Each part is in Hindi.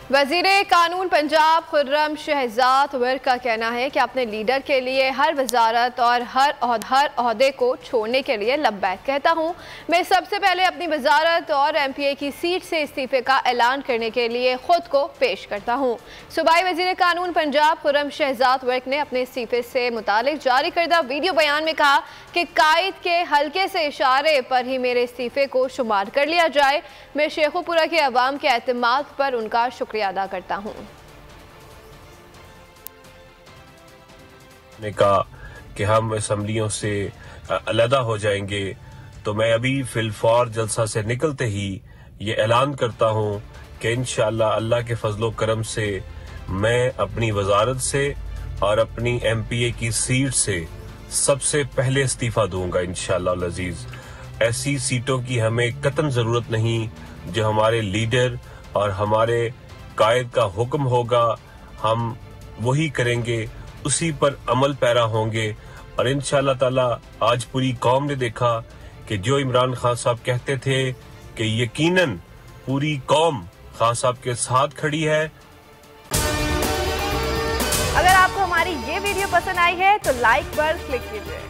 वज़ीर कानून पंजाब खुर्रम शहजाद वर्क का कहना है कि अपने लीडर के लिए हर वजारत और हर ओहदे को छोड़ने के लिए लब्बैक कहता हूँ। मैं सबसे पहले अपनी वजारत और MPA की सीट से इस्तीफे का ऐलान करने के लिए खुद को पेश करता हूँ। सूबाई वज़ीर कानून पंजाब खुर्रम शहजाद वर्क ने अपने इस्तीफे से मुतालिक जारी करदा वीडियो बयान में कहा कि कायद के हल्के से इशारे पर ही मेरे इस्तीफे को शुमार कर लिया जाए। मैं शेखुपुरा के अवाम के एतमाद पर उनका शुक्रिया अदा करता हूँ। ने कहा कि हम असम्बलियों से अलहदा हो जाएंगे, तो मैं अभी फिलफौर जलसा से निकलते ही ये ऐलान करता हूँ कि इंशाअल्लाह अल्लाह के फजलो करम से मैं अपनी वजारत से और अपनी MPA की सीट से सबसे पहले इस्तीफा दूंगा इंशाअल्लाह अजीज। ऐसी सीटों की हमें कतन जरूरत नहीं, जो हमारे लीडर और हमारे कायद का हुक्म होगा हम वही करेंगे, उसी पर अमल पैरा होंगे। और इंशाअल्लाह ताला आज पूरी कौम ने देखा कि जो इमरान खान साहब कहते थे कि यकीनन पूरी कौम खान साहब के साथ खड़ी है। अगर आपको हमारी ये वीडियो पसंद आई है तो लाइक पर क्लिक कीजिए।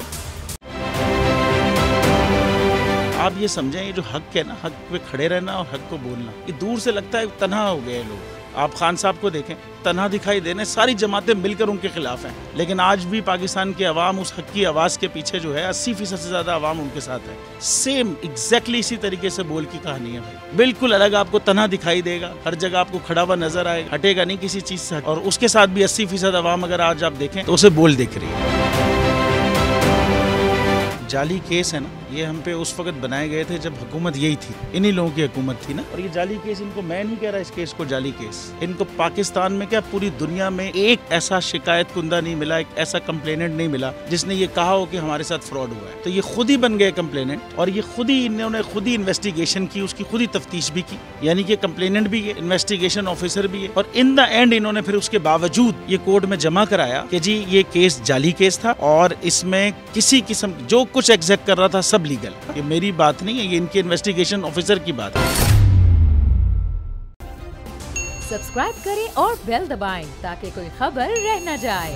आप ये समझें, ये जो हक है ना, हक पे खड़े रहना और हक को बोलना, ये दूर से लगता है तन्हा हो गए लोग। आप खान साहब को देखें, तन्हा दिखाई देने, सारी जमातें मिलकर उनके खिलाफ हैं, लेकिन आज भी पाकिस्तान की आवाम उस हक की आवाज़ के पीछे जो है 80% से ज़्यादा आवाम उनके साथ है। सेम एग्जैक्टली इसी तरीके से बोल की कहानी है भाई, बिल्कुल अलग आपको तन्हा दिखाई देगा, हर जगह आपको खड़ा हुआ नजर आएगा, हटेगा नहीं किसी चीज़ से। और उसके साथ भी 80% आवाम अगर आज आप देखें तो उसे बोल दिख रही है। जाली केस है ना, ये हम पे उस वक्त बनाए गए थे जब हुकूमत यही थी, इन्हीं लोगों की हुकूमत थी ना। और ये जाली केस, इनको मैं नहीं कह रहा इस केस को जाली केस, इनको पाकिस्तान में क्या पूरी दुनिया में एक ऐसा शिकायत कुंदा नहीं मिला, एक ऐसा कंप्लेनेंट नहीं मिला जिसने ये कहा हो कि हमारे साथ फ्रॉड हुआ है। तो ये खुद ही बन गए कंप्लेनेंट और ये खुद ही इन्होंने खुद ही इन्वेस्टिगेशन की, उसकी खुद ही तफ्तीश भी की, यानी कि कंप्लेनेंट भी है, इन्वेस्टिगेशन ऑफिसर भी है। और इन द एंड इन्होंने फिर उसके बावजूद ये कोर्ट में जमा कराया कि जी ये केस जाली केस था और इसमें किसी किस्म जो कुछ एग्जैक्ट कर रहा था सब लीगल। ये मेरी बात नहीं है, ये इनके इन्वेस्टिगेशन ऑफिसर की बात है। सब्सक्राइब करें और बेल दबाएं ताकि कोई खबर रह न जाए।